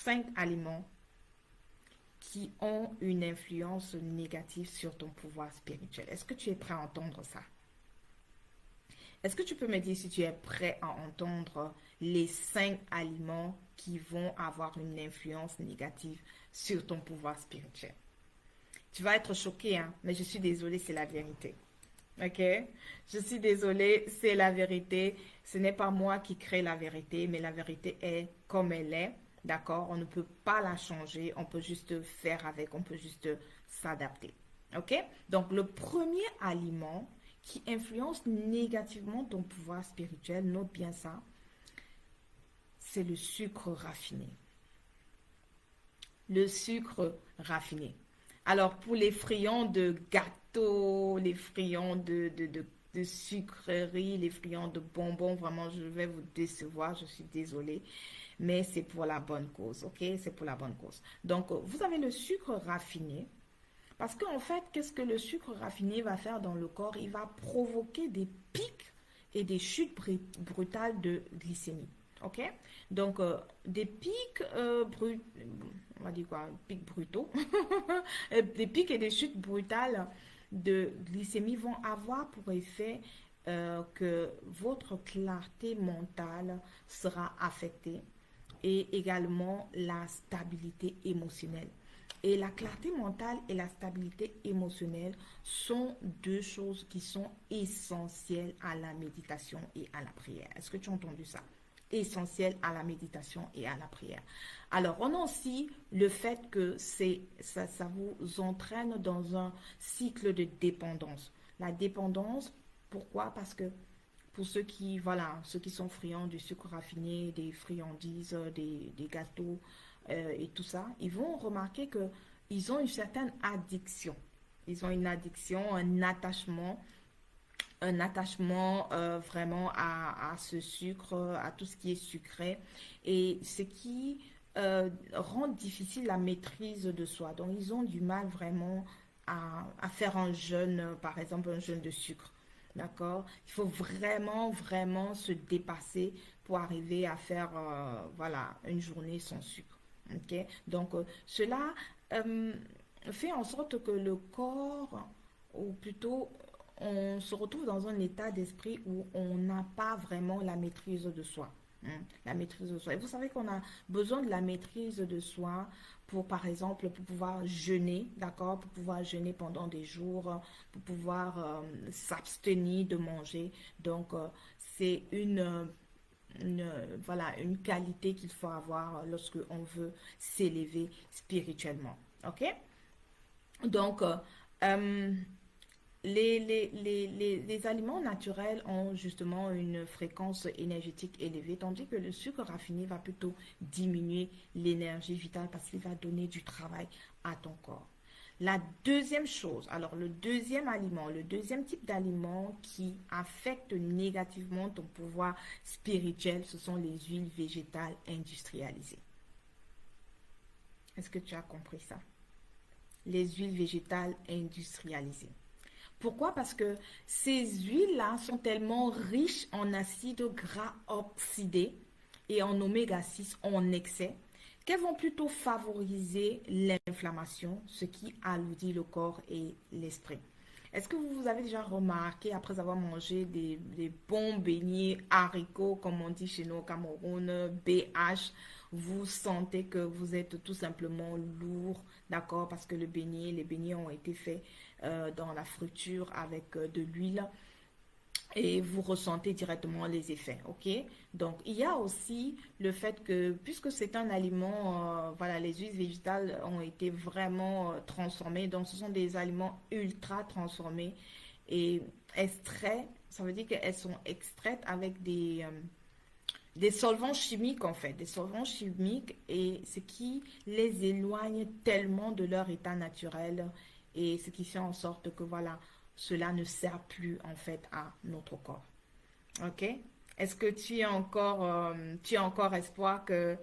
5 aliments qui ont une influence négative sur ton pouvoir spirituel. Est-ce que tu es prêt à entendre ça? Est-ce que tu peux me dire si tu es prêt à entendre les 5 aliments qui vont avoir une influence négative sur ton pouvoir spirituel? Tu vas être choqué, hein, mais je suis désolée, c'est la vérité. Ok? Je suis désolée, c'est la vérité. Ce n'est pas moi qui crée la vérité, mais la vérité est comme elle est. D'accord? On ne peut pas la changer, on peut juste faire avec, on peut juste s'adapter. Ok? Donc, le premier aliment qui influence négativement ton pouvoir spirituel, note bien ça, c'est le sucre raffiné. Le sucre raffiné. Alors, pour les friands de gâteaux, les friands de sucreries, les friands de bonbons, vraiment, je vais vous décevoir, je suis désolée, mais c'est pour la bonne cause, ok? C'est pour la bonne cause. Donc, vous avez le sucre raffiné, parce qu'en fait, qu'est-ce que le sucre raffiné va faire dans le corps? Il va provoquer des pics et des chutes brutales de glycémie. OK? Donc, des pics, on va dire quoi? Pics brutaux. Des pics et des chutes brutales de glycémie vont avoir pour effet que votre clarté mentale sera affectée et également la stabilité émotionnelle. Et la clarté mentale et la stabilité émotionnelle sont deux choses qui sont essentielles à la méditation et à la prière. Est-ce que tu as entendu ça? Essentielles à la méditation et à la prière. Alors, on a aussi le fait que ça vous entraîne dans un cycle de dépendance. La dépendance, pourquoi? Parce que pour ceux qui, voilà, ceux qui sont friands du sucre raffiné, des friandises, des gâteaux et tout ça, ils vont remarquer que ils ont une certaine addiction. Ils ont une addiction, un attachement vraiment à ce sucre, à tout ce qui est sucré, et ce qui rend difficile la maîtrise de soi. Donc, ils ont du mal vraiment à faire un jeûne, par exemple, un jeûne de sucre. D'accord? Il faut vraiment, vraiment se dépasser pour arriver à faire, voilà, une journée sans sucre. OK? Donc, cela euh, fait en sorte que le corps, ou plutôt, on se retrouve dans un état d'esprit où on n'a pas vraiment la maîtrise de soi. La maîtrise de soi. Et vous savez qu'on a besoin de la maîtrise de soi pour, par exemple, pour pouvoir jeûner, d'accord, pour pouvoir jeûner pendant des jours, pour pouvoir s'abstenir de manger. Donc, c'est voilà, une qualité qu'il faut avoir lorsque on veut s'élever spirituellement. OK? Donc, euh, les aliments naturels ont justement une fréquence énergétique élevée, tandis que le sucre raffiné va plutôt diminuer l'énergie vitale parce qu'il va donner du travail à ton corps. La deuxième chose, alors le deuxième aliment, le deuxième type d'aliment qui affecte négativement ton pouvoir spirituel, ce sont les huiles végétales industrialisées. Est-ce que tu as compris ça? Les huiles végétales industrialisées. Pourquoi? Parce que ces huiles-là sont tellement riches en acides gras oxydés et en oméga 6 en excès qu'elles vont plutôt favoriser l'inflammation, ce qui alourdit le corps et l'esprit. Est-ce que vous avez déjà remarqué, après avoir mangé des bons beignets haricots, comme on dit chez nous au Cameroun, BH, vous sentez que vous êtes tout simplement lourd, d'accord, parce que les beignets ont été faits dans la friture avec de l'huile et vous ressentez directement les effets, ok? Donc, il y a aussi le fait que, puisque c'est un aliment, voilà, les huiles végétales ont été vraiment transformées, donc ce sont des aliments ultra transformés et extraits, ça veut dire qu'elles sont extraites avec des solvants chimiques en fait, des solvants chimiques et ce qui les éloigne tellement de leur état naturel et ce qui fait en sorte que voilà, cela ne sert plus en fait à notre corps. Ok? Est-ce que tu as encore espoir que,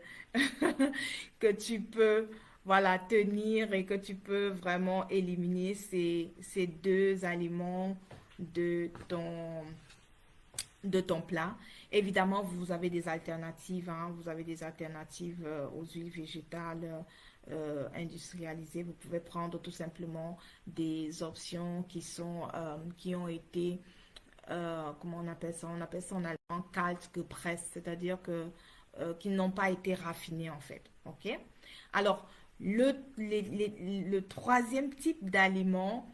que tu peux voilà, tenir et que tu peux vraiment éliminer ces deux aliments de ton de ton plat. Évidemment, vous avez des alternatives, hein, vous avez des alternatives aux huiles végétales industrialisées. Vous pouvez prendre tout simplement des options qui ont été, comment on appelle ça? On appelle ça en allemand Kaltgepresst, c'est-à-dire qui n'ont pas été raffinées en fait. Ok? Alors, le troisième type d'aliment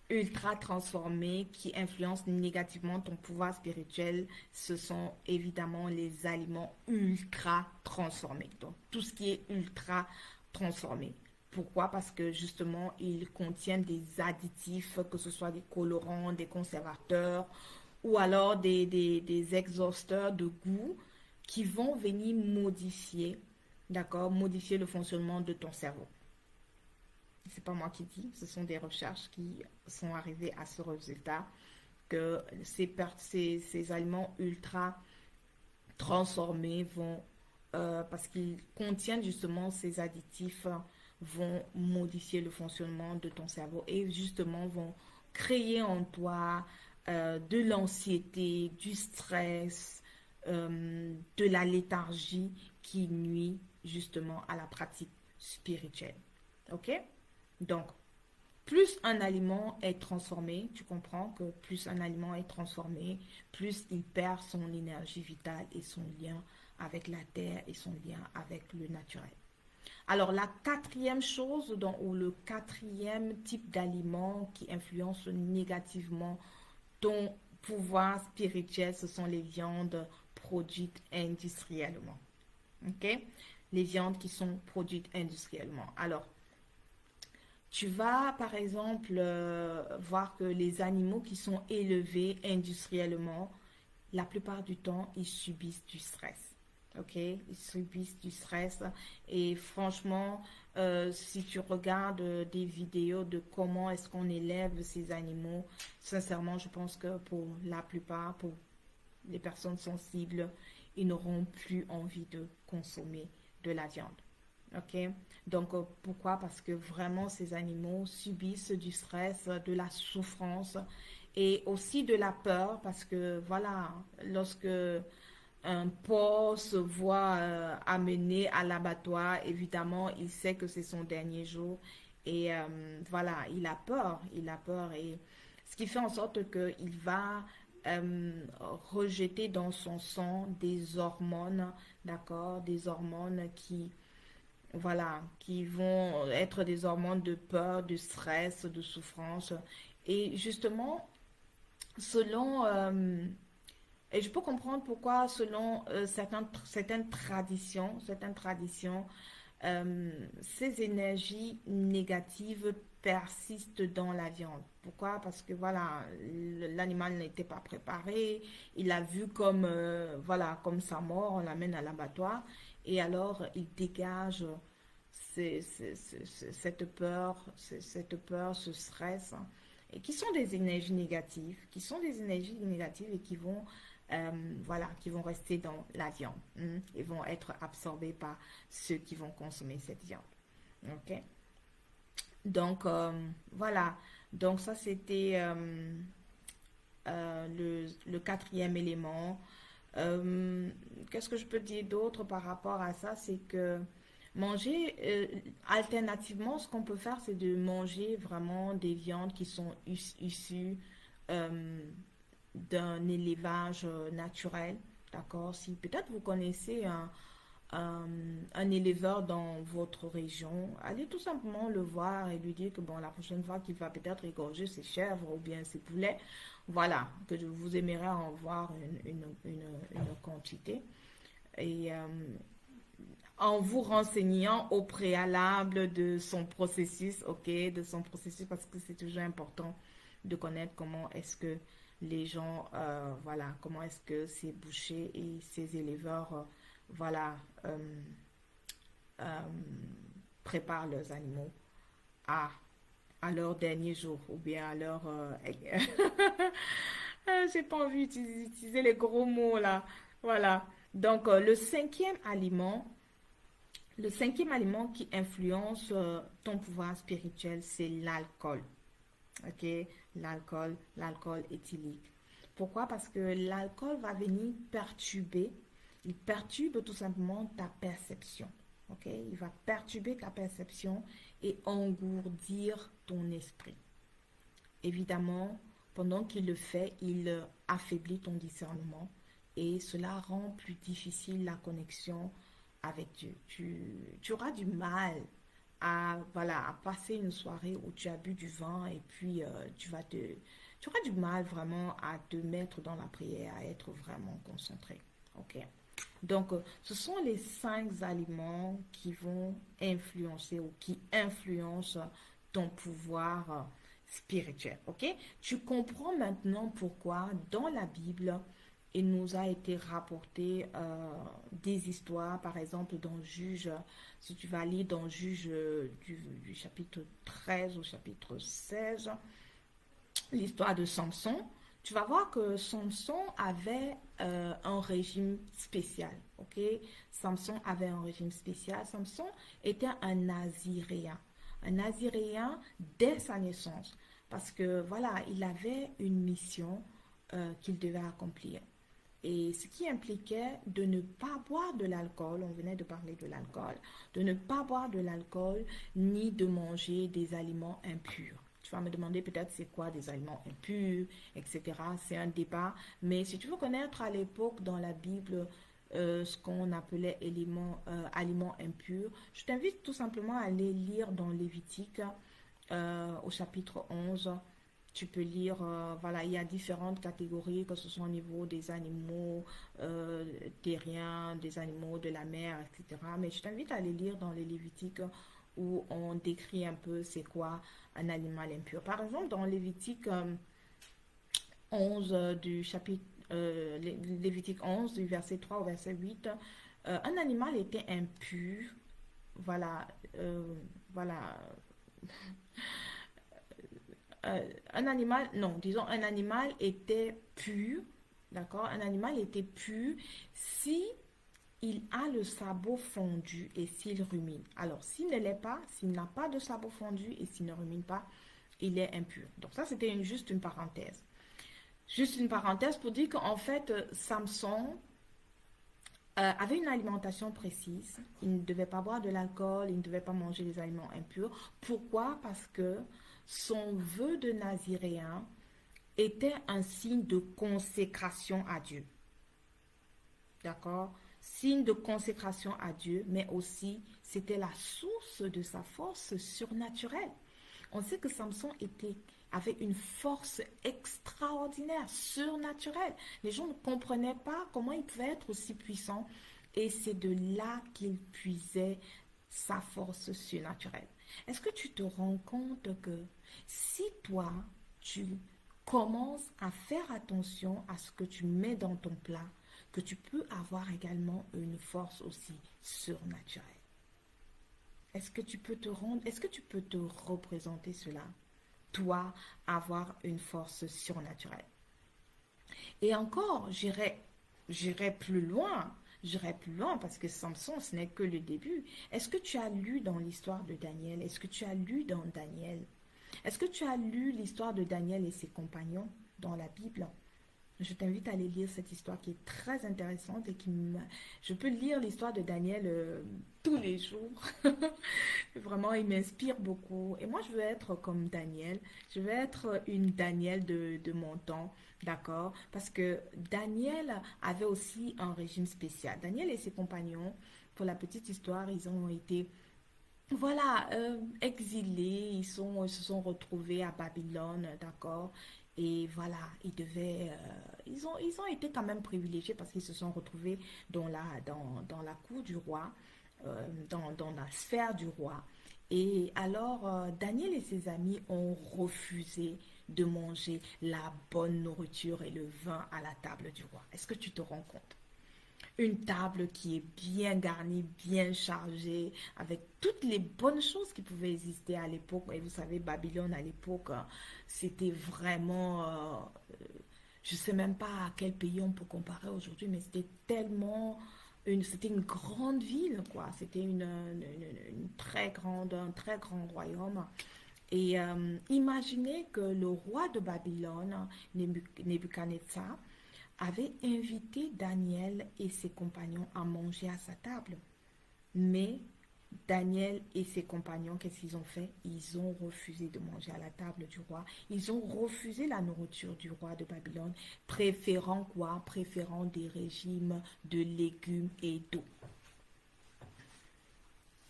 ultra transformés qui influencent négativement ton pouvoir spirituel, ce sont évidemment les aliments ultra transformés. Donc, tout ce qui est ultra transformé. Pourquoi? Parce que justement, ils contiennent des additifs, que ce soit des colorants, des conservateurs ou alors des exhausteurs de goût qui vont venir modifier, d'accord, modifier le fonctionnement de ton cerveau. C'est pas moi qui dis, ce sont des recherches qui sont arrivées à ce résultat que ces aliments ultra transformés parce qu'ils contiennent justement ces additifs, vont modifier le fonctionnement de ton cerveau et justement vont créer en toi de l'anxiété, du stress, de la léthargie qui nuit justement à la pratique spirituelle. OK? Donc, plus un aliment est transformé, tu comprends que plus un aliment est transformé, plus il perd son énergie vitale et son lien avec la terre et son lien avec le naturel. Alors, la quatrième chose, ou le quatrième type d'aliment qui influence négativement ton pouvoir spirituel, ce sont les viandes produites industriellement. OK? Les viandes qui sont produites industriellement. Alors, tu vas, par exemple, voir que les animaux qui sont élevés industriellement, la plupart du temps, ils subissent du stress. OK? Ils subissent du stress. Et franchement, si tu regardes des vidéos de comment est-ce qu'on élève ces animaux, sincèrement, je pense que pour la plupart, pour les personnes sensibles, ils n'auront plus envie de consommer de la viande. OK? Donc, pourquoi? Parce que vraiment, ces animaux subissent du stress, de la souffrance et aussi de la peur parce que, voilà, lorsque un porc se voit amené à l'abattoir, évidemment, il sait que c'est son dernier jour et voilà, il a peur et ce qui fait en sorte qu'il va rejeter dans son sang des hormones, d'accord, des hormones voilà, qui vont être des hormones de peur, de stress, de souffrance. Et justement, selon, et je peux comprendre pourquoi, selon certaines traditions, ces énergies négatives persistent dans la viande. Pourquoi? Parce que voilà, l'animal n'était pas préparé, il a vu comme voilà, comme sa mort, on l'amène à l'abattoir et alors il dégage cette peur, ce stress, hein, et qui sont des énergies négatives, et qui vont voilà, qui vont rester dans la viande, hein, et vont être absorbés par ceux qui vont consommer cette viande. Ok? Donc, voilà. Donc, ça, c'était le quatrième élément. Qu'est-ce que je peux dire d'autre par rapport à ça? C'est que manger, alternativement, ce qu'on peut faire, c'est de manger vraiment des viandes qui sont issues euh, d'un élevage naturel. D'accord? Si peut-être vous connaissez un éleveur dans votre région, allez tout simplement le voir et lui dire que bon, la prochaine fois qu'il va peut-être égorger ses chèvres ou bien ses poulets, voilà, que je vous aimerais en voir une quantité. Et en vous renseignant au préalable de son processus, ok, de son processus, parce que c'est toujours important de connaître comment est-ce que les gens, voilà, comment est-ce que ces bouchers et ces éleveurs, voilà, euh, préparent leurs animaux à, à leur dernier jour ou bien à leur... j'ai pas envie d'utiliser les gros mots là. Voilà. Donc, le cinquième aliment qui influence ton pouvoir spirituel, c'est l'alcool. OK? L'alcool éthylique. Pourquoi? Parce que l'alcool va venir perturber, il perturbe tout simplement ta perception. Ok? Il va perturber ta perception et engourdir ton esprit. Évidemment, pendant qu'il le fait, il affaiblit ton discernement et cela rend plus difficile la connexion avec Dieu. Tu auras du mal à, voilà, à passer une soirée où tu as bu du vin et puis tu auras du mal vraiment à te mettre dans la prière, à être vraiment concentré. Ok? Donc, ce sont les 5 aliments qui vont influencer ou qui influencent ton pouvoir spirituel. Ok? Tu comprends maintenant pourquoi dans la Bible, il nous a été rapporté des histoires, par exemple dans Juge, si tu vas lire dans Juge du chapitre 13 au chapitre 16, l'histoire de Samson, tu vas voir que Samson avait un régime spécial. Ok? Samson avait un régime spécial. Samson était un naziréen. Un naziréen dès sa naissance. Parce que voilà, il avait une mission qu'il devait accomplir. Et ce qui impliquait de ne pas boire de l'alcool, on venait de parler de l'alcool, de ne pas boire de l'alcool ni de manger des aliments impurs. Tu vas me demander peut-être c'est quoi des aliments impurs, etc. C'est un débat. Mais si tu veux connaître à l'époque dans la Bible ce qu'on appelait aliments impurs, je t'invite tout simplement à aller lire dans Lévitique au chapitre 11. Tu peux lire, voilà, il y a différentes catégories, que ce soit au niveau des animaux terriens, des animaux de la mer, etc. Mais je t'invite à aller lire dans les Lévitiques où on décrit un peu c'est quoi un animal impur. Par exemple, dans Lévitique 11 du chapitre Lévitique 11 du verset 3 au verset 8, un animal était impur. Voilà, voilà. Un animal, non, disons un animal était pur, d'accord? Un animal était pur si il a le sabot fondu et s'il rumine. Alors, s'il ne l'est pas, s'il n'a pas de sabot fondu et s'il ne rumine pas, il est impur. Donc ça, c'était juste une parenthèse. Juste une parenthèse pour dire qu'en fait, Samson avait une alimentation précise. Il ne devait pas boire de l'alcool, il ne devait pas manger des aliments impurs. Pourquoi? Parce que son vœu de naziréen était un signe de consécration à Dieu. D'accord? Signe de consécration à Dieu, mais aussi c'était la source de sa force surnaturelle. On sait que Samson avait une force extraordinaire, surnaturelle. Les gens ne comprenaient pas comment il pouvait être aussi puissant. Et c'est de là qu'il puisait sa force surnaturelle. Est-ce que tu te rends compte que si toi, tu commences à faire attention à ce que tu mets dans ton plat, que tu peux avoir également une force aussi surnaturelle? Est-ce que tu peux te représenter cela? Toi, avoir une force surnaturelle. Et encore, j'irai plus loin. J'irai plus loin parce que Samson, ce n'est que le début. Est-ce que tu as lu dans l'histoire de Daniel? Est-ce que tu as lu dans Daniel? Est-ce que tu as lu l'histoire de Daniel et ses compagnons dans la Bible? Je t'invite à aller lire cette histoire qui est très intéressante et je peux lire l'histoire de Daniel tous les jours. Vraiment, il m'inspire beaucoup. Et moi, je veux être comme Daniel. Je veux être une Daniel de mon temps, d'accord? Parce que Daniel avait aussi un régime spécial. Daniel et ses compagnons, pour la petite histoire, ils ont été voilà, exilés, ils se sont retrouvés à Babylone, d'accord? Et voilà, ils ont été quand même privilégiés parce qu'ils se sont retrouvés dans la cour du roi, dans la sphère du roi. Et alors, Daniel et ses amis ont refusé de manger la bonne nourriture et le vin à la table du roi. Est-ce que tu te rends compte? Une table qui est bien garnie, bien chargée, avec toutes les bonnes choses qui pouvaient exister à l'époque. Et vous savez, Babylone à l'époque, c'était vraiment... je ne sais même pas à quel pays on peut comparer aujourd'hui, mais c'était tellement... C'était une grande ville, quoi. C'était une très grande, un très grand royaume. Et imaginez que le roi de Babylone, Nebuchadnezzar, avait invité Daniel et ses compagnons à manger à sa table. Mais Daniel et ses compagnons, qu'est-ce qu'ils ont fait? Ils ont refusé de manger à la table du roi. Ils ont refusé la nourriture du roi de Babylone, préférant quoi? Préférant des régimes de légumes et d'eau.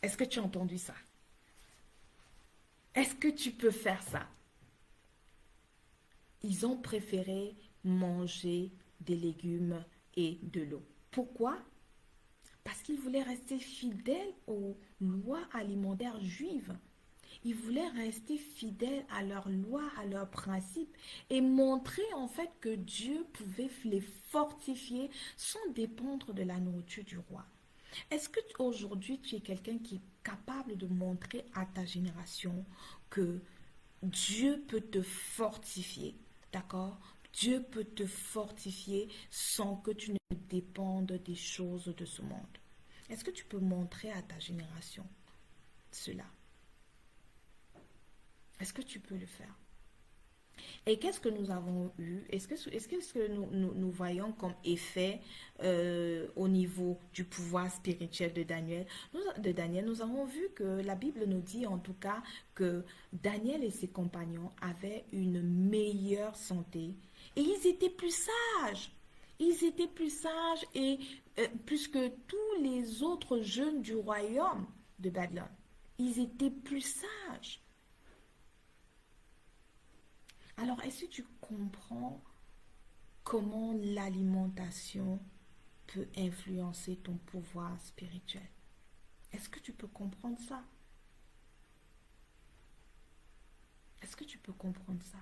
Est-ce que tu as entendu ça? Est-ce que tu peux faire ça? Ils ont préféré manger des légumes et de l'eau. Pourquoi? Parce qu'ils voulaient rester fidèles aux lois alimentaires juives. Ils voulaient rester fidèles à leurs lois, à leurs principes et montrer en fait que Dieu pouvait les fortifier sans dépendre de la nourriture du roi. Est-ce que aujourd'hui tu es quelqu'un qui est capable de montrer à ta génération que Dieu peut te fortifier, d'accord? Dieu peut te fortifier sans que tu ne dépendes des choses de ce monde. Est-ce que tu peux montrer à ta génération cela? Est-ce que tu peux le faire? Et qu'est-ce que nous avons eu? Est-ce que nous voyons comme effet au niveau du pouvoir spirituel de Daniel? Nous avons vu que la Bible nous dit en tout cas que Daniel et ses compagnons avaient une meilleure santé et ils étaient plus sages. Ils étaient plus sages et plus que tous les autres jeunes du royaume de Babylone. Ils étaient plus sages. Alors, est-ce que tu comprends comment l'alimentation peut influencer ton pouvoir spirituel? Est-ce que tu peux comprendre ça? Est-ce que tu peux comprendre ça?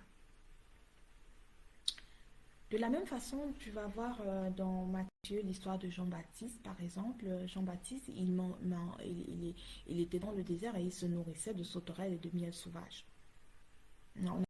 De la même façon, tu vas voir dans Matthieu l'histoire de Jean-Baptiste, par exemple. Jean-Baptiste, il était dans le désert et il se nourrissait de sauterelles et de miel sauvage. On